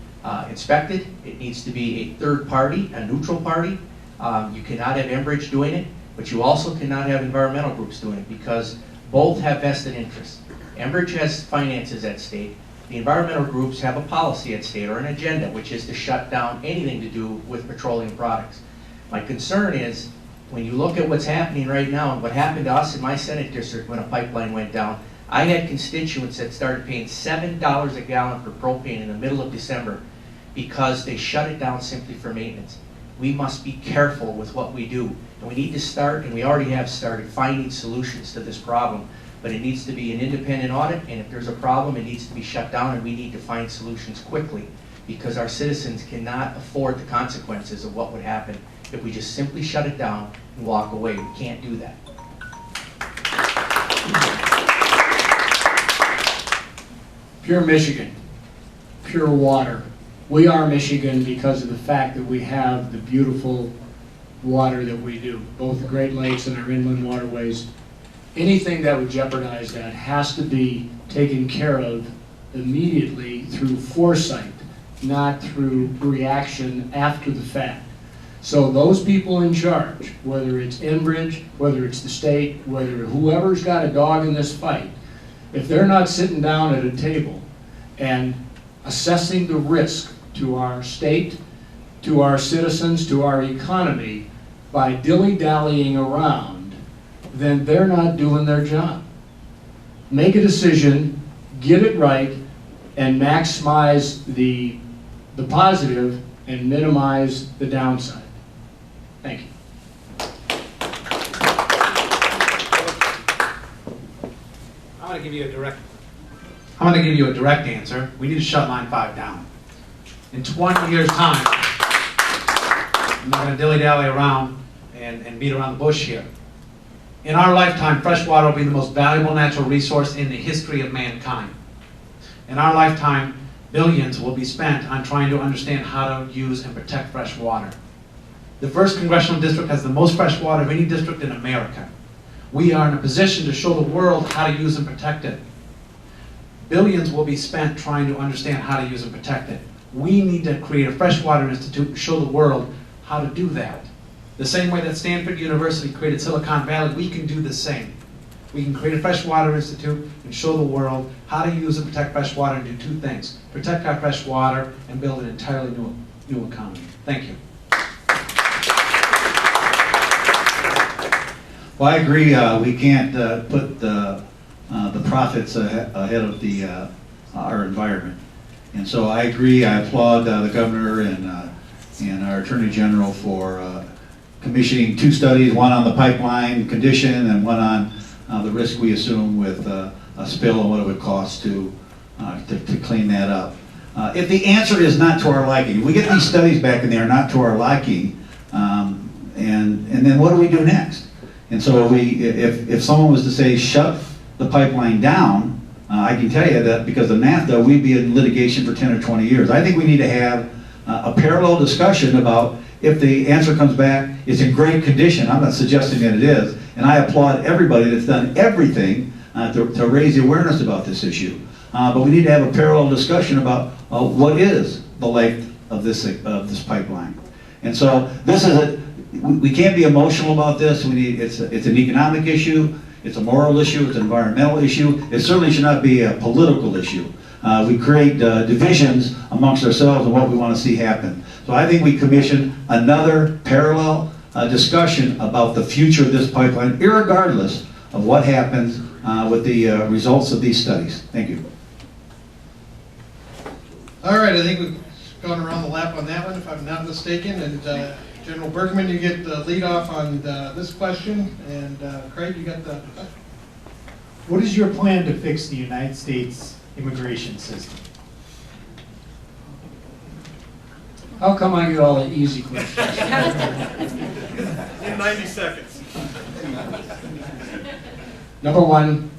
inspected. It needs to be a third party, a neutral party. You cannot have Enbridge doing it, but you also cannot have environmental groups doing it, because both have vested interests. Enbridge has finances at stake. The environmental groups have a policy at stake, or an agenda, which is to shut down anything to do with petroleum products. My concern is, when you look at what's happening right now and what happened to us in my Senate district when a pipeline went down, I had constituents that started paying $7 a gallon for propane in the middle of December. because they shut it down simply for maintenance. We must be careful with what we do. And we need to start, and we already have started, finding solutions to this problem. But it needs to be an independent audit, and if there's a problem, it needs to be shut down, and we need to find solutions quickly, because our citizens cannot afford the consequences of what would happen if we just simply shut it down and walk away. We can't do that. Pure Michigan, pure water. We are Michigan because of the fact that we have the beautiful water that we do, both the Great Lakes and our inland waterways. Anything that would jeopardize that has to be taken care of immediately through foresight, not through reaction after the fact. So those people in charge, whether it's Enbridge, whether it's the state, whether whoever's got a dog in this fight, if they're not sitting down at a table and assessing the risk to our state, to our citizens, to our economy, by dilly-dallying around, then they're not doing their job. Make a decision, get it right, and maximize the positive and minimize the downside. Thank you. I'm going to give you a direct answer. We need to shut Line 5 down. In 20 years' time, I'm not going to dilly-dally around and beat around the bush here. In our lifetime, fresh water will be the most valuable natural resource in the history of mankind. In our lifetime, billions will be spent on trying to understand how to use and protect fresh water. The First Congressional District has the most fresh water of any district in America. We are in a position to show the world how to use and protect it. Billions will be spent trying to understand how to use and protect it. We need to create a freshwater institute to show the world how to do that. The same way that Stanford University created Silicon Valley, we can do the same. We can create a freshwater institute and show the world how to use and protect fresh water and do two things: protect our fresh water and build an entirely new economy. Thank you. Well, I agree. We can't put the profits ahead of our environment, and so I agree. I applaud the governor and our attorney general for commissioning two studies: one on the pipeline condition and one on the risk we assume with a spill and what it would cost to clean that up. If the answer is not to our liking, we get these studies back and they are not to our liking, and then what do we do next? And so if someone was to say shut the pipeline down, I can tell you that because of NAFTA, we'd be in litigation for 10 or 20 years. I think we need to have a parallel discussion about if the answer comes back, it's in great condition. I'm not suggesting that it is, and I applaud everybody that's done everything to raise the awareness about this issue. But we need to have a parallel discussion about what is the length of this pipeline. And so this is we can't be emotional about this. It's an economic issue, it's a moral issue, it's an environmental issue. It certainly should not be a political issue. We create divisions amongst ourselves and what we want to see happen. So I think we commission another parallel discussion about the future of this pipeline, irregardless of what happens with the results of these studies. Thank you. All right, I think we've gone around the lap on that one, if I'm not mistaken. And General Bergman, you get the lead off on this question, and Craig, you got the. What is your plan to fix the United States immigration system? How come I get all the easy questions? In 90 seconds. Number one,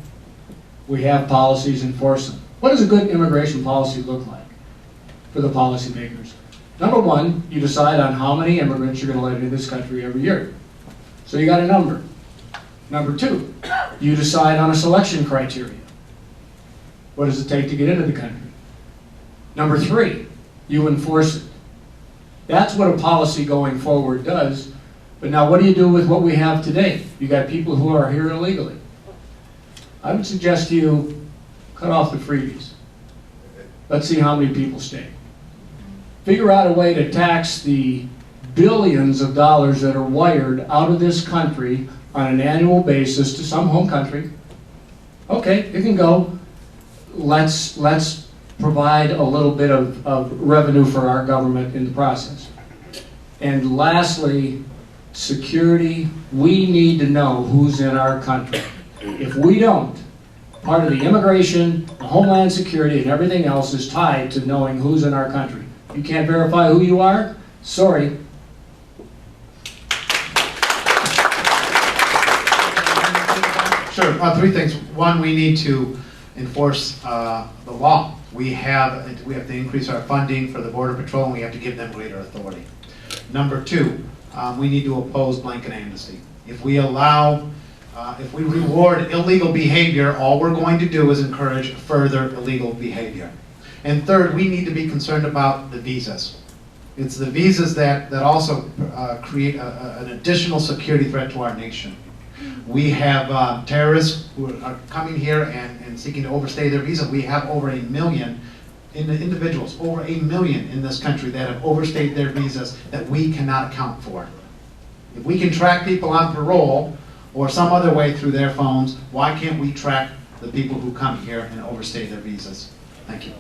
we have policies, enforce them. What does a good immigration policy look like for the policymakers? Number one, you decide on how many immigrants you're going to let into this country every year. So you got a number. Number two, you decide on a selection criteria. What does it take to get into the country? Number three, you enforce it. That's what a policy going forward does. But now what do you do with what we have today? You got people who are here illegally. I would suggest to you, cut off the freebies. Let's see how many people stay. Figure out a way to tax the billions of dollars that are wired out of this country on an annual basis to some home country. Okay, it can go. Let's provide a little bit of revenue for our government in the process. And lastly, security, we need to know who's in our country. If we don't, part of the immigration, the homeland security, and everything else is tied to knowing who's in our country. You can't verify who you are? Sorry. Sure, three things. One, we need to enforce the law. We have to increase our funding for the Border Patrol, and we have to give them greater authority. Number two, we need to oppose blanket amnesty. If we allow, if we reward illegal behavior, all we're going to do is encourage further illegal behavior. And third, we need to be concerned about the visas. It's the visas that also create an additional security threat to our nation. We have terrorists who are coming here and seeking to overstay their visa. We have over 1 million individuals, over 1 million in this country that have overstayed their visas that we cannot account for. If we can track people on parole or some other way through their phones, why can't we track the people who come here and overstay their visas? Thank you.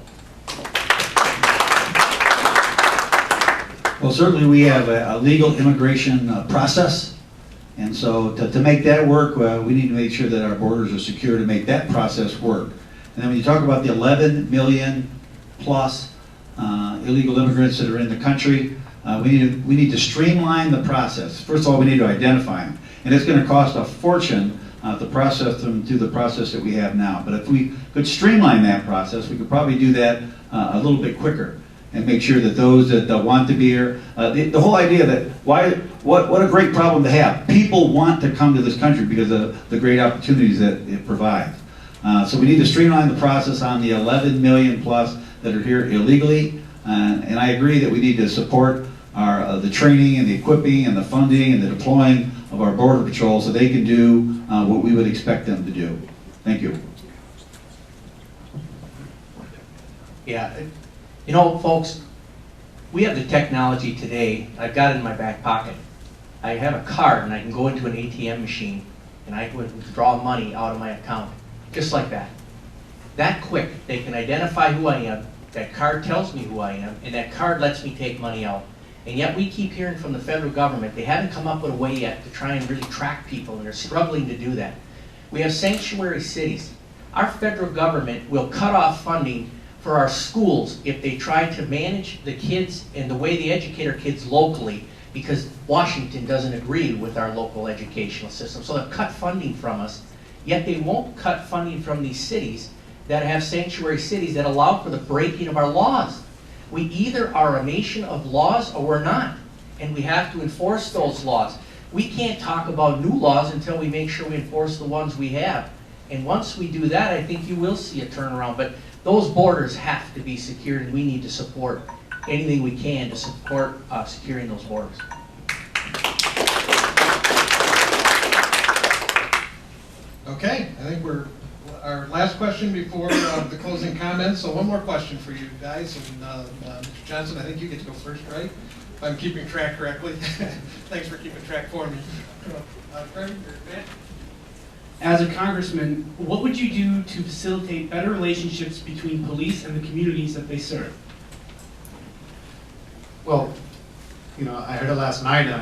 Well, certainly we have a legal immigration process. And so to make that work, we need to make sure that our borders are secure to make that process work. And then when you talk about the 11 million plus illegal immigrants that are in the country, we need to streamline the process. First of all, we need to identify them. And it's going to cost a fortune to process them through the process that we have now. But if we could streamline that process, we could probably do that a little bit quicker and make sure that those that want to be here, the whole idea that what a great problem to have. People want to come to this country because of the great opportunities that it provides. So we need to streamline the process on the 11 million plus that are here illegally. And I agree that we need to support the training and the equipping and the funding and the deploying of our Border Patrol so they can do what we would expect them to do. Thank you. Yeah, you know, folks, we have the technology today. I've got it in my back pocket. I have a card and I can go into an ATM machine and I can withdraw money out of my account, just like that. That quick, they can identify who I am, that card tells me who I am, and that card lets me take money out. And yet we keep hearing from the federal government, they haven't come up with a way yet to try and really track people, and they're struggling to do that. We have sanctuary cities. Our federal government will cut off funding for our schools if they try to manage the kids and the way they educate our kids locally, because Washington doesn't agree with our local educational system. So they'll cut funding from us, yet they won't cut funding from these cities that have sanctuary cities that allow for the breaking of our laws. We either are a nation of laws or we're not, and we have to enforce those laws. We can't talk about new laws until we make sure we enforce the ones we have. And once we do that, I think you will see a turnaround. But those borders have to be secured, and we need to support anything we can to support securing those borders. Okay, I think we're our last question before the closing comments. So one more question for you guys, and Mr. Johnson, I think you get to go first, right? If I'm keeping track correctly. Thanks for keeping track for me. Craig, or Matt? As a congressman, what would you do to facilitate better relationships between police and the communities that they serve? Well, you know, I heard it last night, and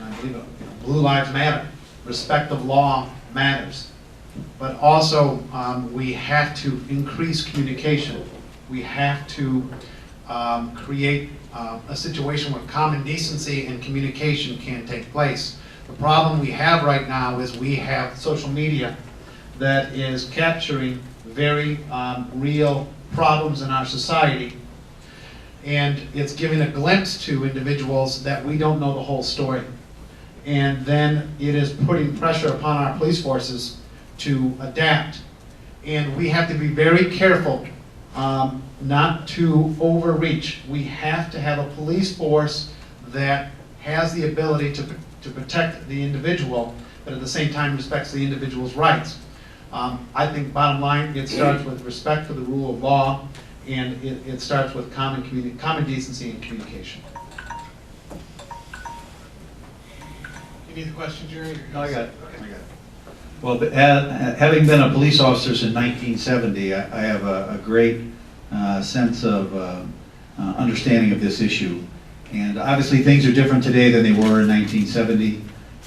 I believe it. Blue lives matter. Respect of law matters. But also, we have to increase communication. We have to create a situation where common decency and communication can take place. The problem we have right now is we have social media that is capturing very real problems in our society, and it's giving a glimpse to individuals that we don't know the whole story. And then it is putting pressure upon our police forces to adapt. And we have to be very careful not to overreach. We have to have a police force that has the ability to protect the individual, but at the same time respects the individual's rights. I think bottom line, it starts with respect for the rule of law, and it starts with common decency and communication. You need the question, Jerry? No, I got it. Okay. I got it. Well, having been a police officer since 1970, I have a great sense of understanding of this issue. And obviously things are different today than they were in 1970,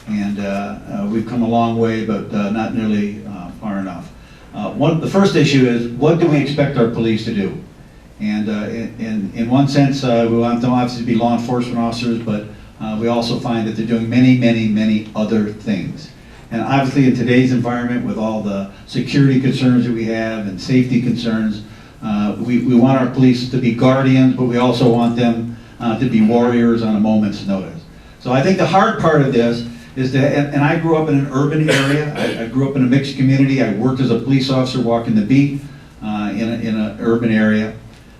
and we've come a long way, but not nearly far enough. The first issue is, what do we expect our police to do? And in one sense, we want them obviously to be law enforcement officers, but we also find that they're doing many, many, many other things. And obviously in today's environment, with all the security concerns that we have and safety concerns, we want our police to be guardians, but we also want them to be warriors on a moment's notice. So I think the hard part of this is that, and I grew up in an urban area, I grew up in a mixed community, I worked as a police officer walking the beat in an urban area.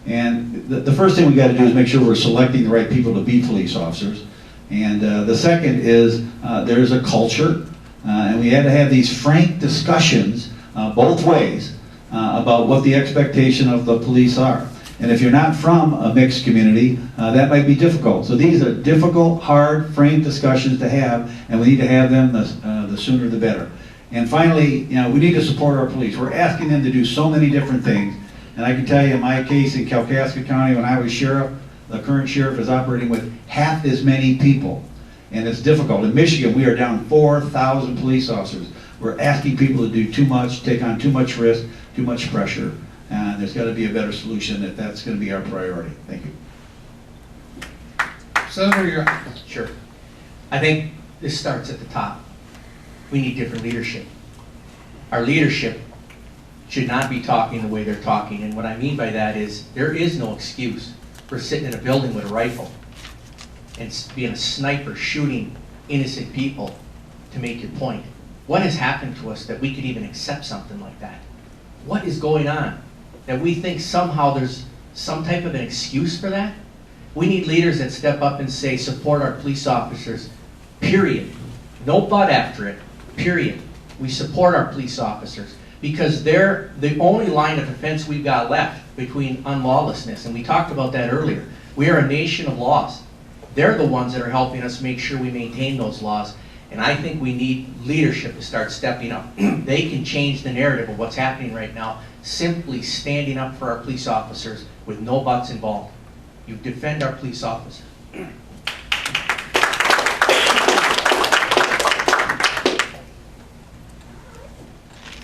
And the first thing we got to do is make sure we're selecting the right people to be police officers. And the second is there's a culture, and we had to have these frank discussions both ways about what the expectation of the police are. And if you're not from a mixed community, that might be difficult. So these are difficult, hard, frank discussions to have, and we need to have them the sooner the better. And finally, we need to support our police. We're asking them to do so many different things. And I can tell you in my case in Kalkaska County, when I was sheriff, the current sheriff is operating with half as many people. And it's difficult. In Michigan, we are down 4,000 police officers. We're asking people to do too much, take on too much risk, too much pressure. And there's got to be a better solution if that's going to be our priority. Thank you. Senator, you're up. Sure. I think this starts at the top. We need different leadership. Our leadership should not be talking the way they're talking. And what I mean by that is there is no excuse for sitting in a building with a rifle and being a sniper shooting innocent people to make your point. What has happened to us that we could even accept something like that? What is going on that we think somehow there's some type of an excuse for that? We need leaders that step up and say, support our police officers, period. No but after it, period. We support our police officers because they're the only line of defense we've got left between unlawlessness, and we talked about that earlier. We are a nation of laws. They're the ones that are helping us make sure we maintain those laws, and I think we need leadership to start stepping up. They can change the narrative of what's happening right now, simply standing up for our police officers with no buts involved. You defend our police officers.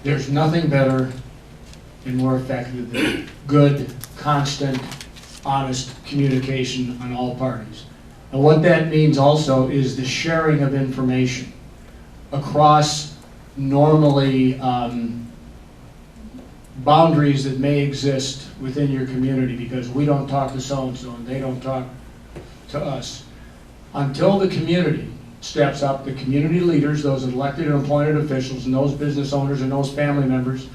There's nothing better and more effective than good, constant, honest communication on all parties. And what that means also is the sharing of information across normally boundaries that may exist within your community, because we don't talk to so-and-so and they don't talk to us. Until the community steps up, the community leaders, those elected and appointed officials, and those business owners and those family members,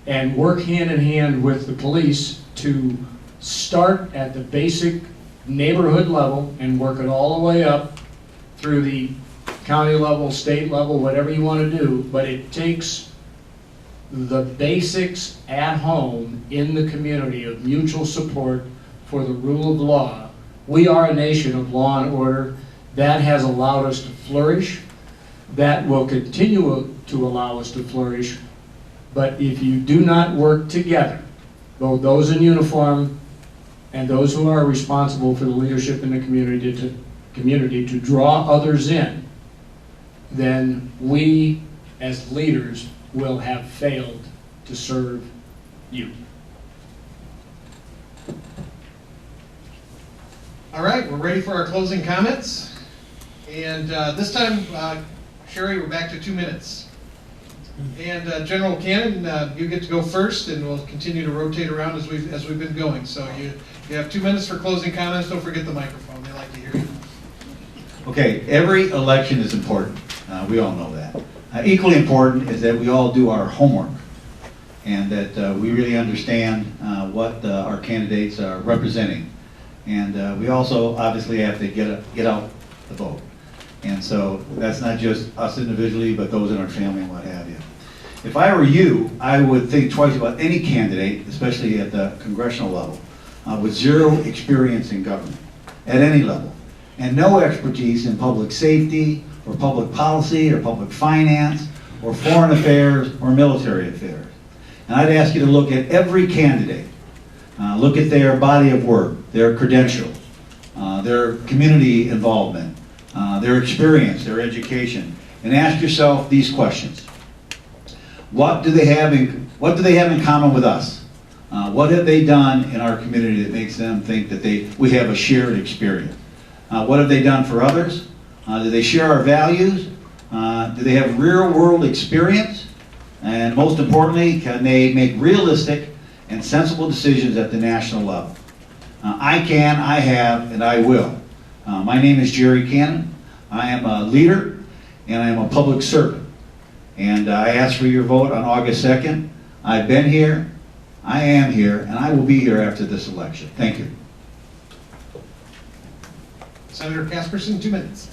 and work hand in hand with the police to start at the basic neighborhood level and work it all the way up through the county level, state level, whatever you want to do. But it takes the basics at home in the community of mutual support for the rule of law. We are a nation of law and order. That has allowed us to flourish. That will continue to allow us to flourish. But if you do not work together, both those in uniform and those who are responsible for the leadership in the community to draw others in, then we as leaders will have failed to serve you. All right, we're ready for our closing comments. And this time, Sherry, we're back to 2 minutes. And General Cannon, you get to go first, and we'll continue to rotate around as we've been going. So you have 2 minutes for closing comments. Don't forget the microphone. They like to hear you. Okay, every election is important. We all know that. Equally important is that we all do our homework, and that we really understand what our candidates are representing. And we also obviously have to get out the vote. And so that's not just us individually, but those in our family and what have you. If I were you, I would think twice about any candidate, especially at the congressional level, with zero experience in government, at any level, and no expertise in public safety, or public policy, or public finance, or foreign affairs, or military affairs. And I'd ask you to look at every candidate Look at their body of work, their credentials, their community involvement, their experience, their education, and ask yourself these questions. What do they have in common with us? What have they done in our community that makes them think that we have a shared experience? What have they done for others? Do they share our values? Do they have real world experience? And most importantly, can they make realistic and sensible decisions at the national level? I can, I have, and I will. My name is Jerry Cannon. I am a leader and I am a public servant. And I ask for your vote on August 2nd. I've been here, I am here, and I will be here after this election. Thank you. Senator Casperson, 2 minutes.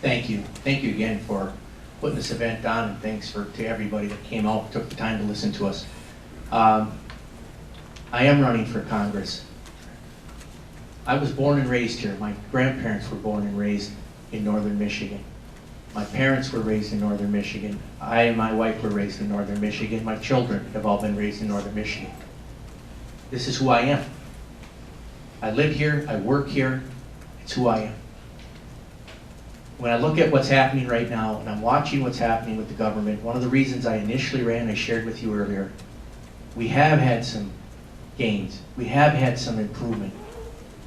Thank you. Thank you again for putting this event on, and thanks to everybody that came out, took the time to listen to us. I am running for Congress. I was born and raised here. My grandparents were born and raised in northern Michigan. My parents were raised in northern Michigan. I and my wife were raised in northern Michigan. My children have all been raised in northern Michigan. This is who I am. I live here, I work here, it's who I am. When I look at what's happening right now, and I'm watching what's happening with the government, one of the reasons I initially ran, I shared with you earlier, we have had some gains. We have had some improvement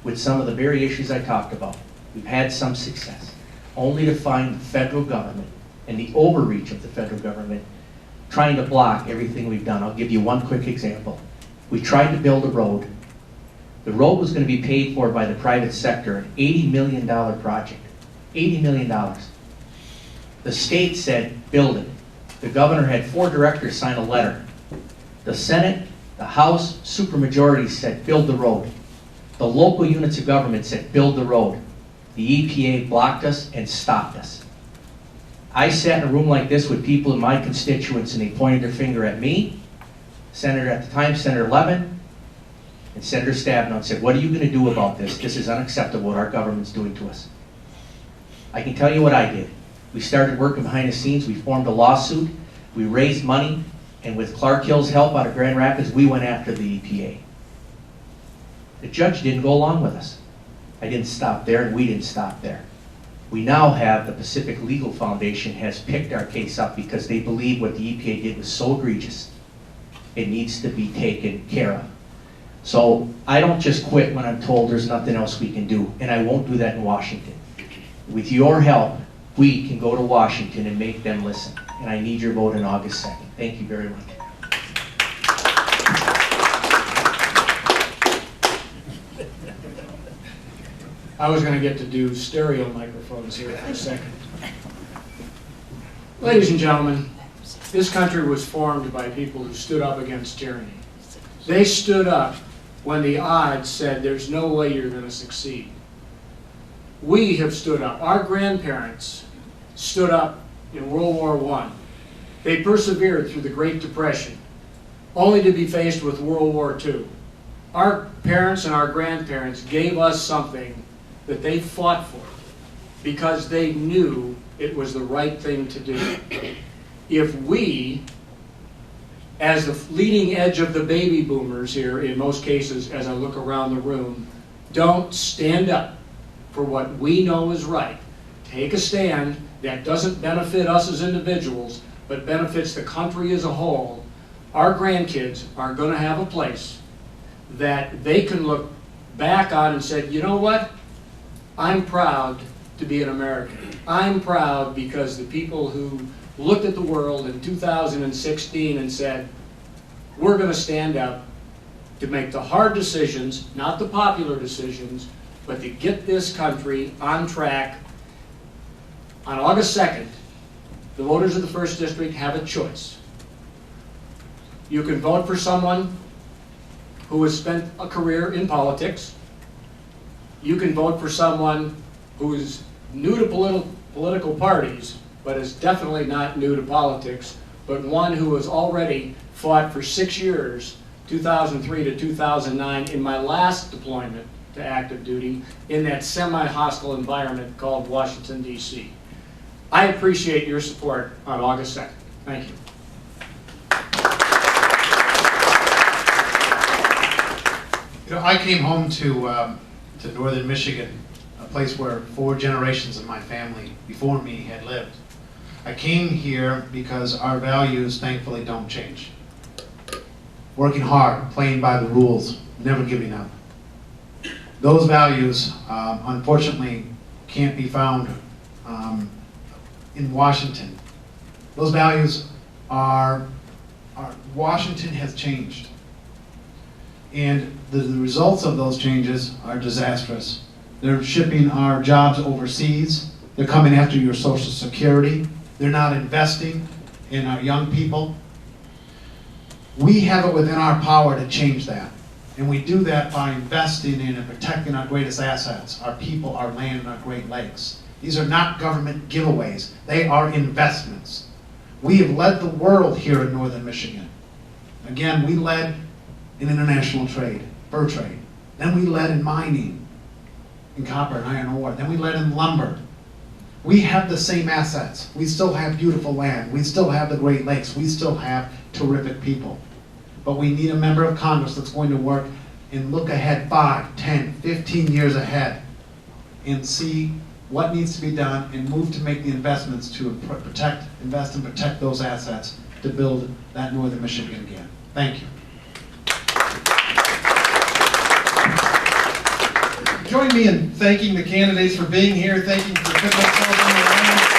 with some of the very issues I talked about. We've had some success, only to find the federal government and the overreach of the federal government trying to block everything we've done. I'll give you one quick example. We tried to build a road. The road was going to be paid for by the private sector, an $80 million project. $80 million. The state said, build it. The governor had 4 directors sign a letter. The Senate, the House, supermajority said, build the road. The local units of government said, build the road. The EPA blocked us and stopped us. I sat in a room like this with people in my constituents, and they pointed their finger at me, Senator at the time, Senator Levin, and Senator Stabenow, and said, what are you going to do about this? This is unacceptable what our government's doing to us. I can tell you what I did. We started working behind the scenes. We formed a lawsuit. We raised money, and with Clark Hill's help out of Grand Rapids, we went after the EPA. The judge didn't go along with us. I didn't stop there, and we didn't stop there. We now have the Pacific Legal Foundation has picked our case up because they believe what the EPA did was so egregious, it needs to be taken care of. So I don't just quit when I'm told there's nothing else we can do, and I won't do that in Washington. With your help, we can go to Washington and make them listen. And I need your vote on August 2nd. Thank you very much. I was going to get to do stereo microphones here for a second. Ladies and gentlemen, this country was formed by people who stood up against tyranny. They stood up when the odds said there's no way you're going to succeed. We have stood up. Our grandparents stood up in World War I. They persevered through the Great Depression, only to be faced with World War II. Our parents and our grandparents gave us something that they fought for because they knew it was the right thing to do. If we, as the leading edge of the baby boomers here, in most cases, as I look around the room, don't stand up for what we know is right, take a stand that doesn't benefit us as individuals, but benefits the country as a whole, our grandkids are going to have a place that they can look back on and say, you know what? I'm proud to be an American. I'm proud because the people who looked at the world in 2016 and said, we're going to stand up to make the hard decisions, not the popular decisions, but to get this country on track. On August 2nd, the voters of the 1st District have a choice. You can vote for someone who has spent a career in politics. You can vote for someone who is new to political parties, but is definitely not new to politics, but one who has already fought for 6 years, 2003 to 2009, in my last deployment to active duty, in that semi-hostile environment called Washington, D.C. I appreciate your support on August 2nd. Thank you. You know, I came home to northern Michigan, a place where 4 generations of my family before me had lived. I came here because our values, thankfully, don't change. Working hard, playing by the rules, never giving up. Those values, unfortunately, can't be found in Washington. Those values Washington has changed. And the results of those changes are disastrous. They're shipping our jobs overseas. They're coming after your Social Security. They're not investing in our young people. We have it within our power to change that. And we do that by investing in and protecting our greatest assets, our people, our land, and our Great Lakes. These are not government giveaways. They are investments. We have led the world here in northern Michigan. Again, we led in international trade, fur trade. Then we led in mining, in copper and iron ore. Then we led in lumber. We have the same assets. We still have beautiful land. We still have the Great Lakes. We still have terrific people. But we need a member of Congress that's going to work and look ahead 5, 10, 15 years ahead and see what needs to be done and move to make the investments to invest and protect those assets to build that northern Michigan again. Thank you. Join me in thanking the candidates for being here, thanking for putting themselves on the line.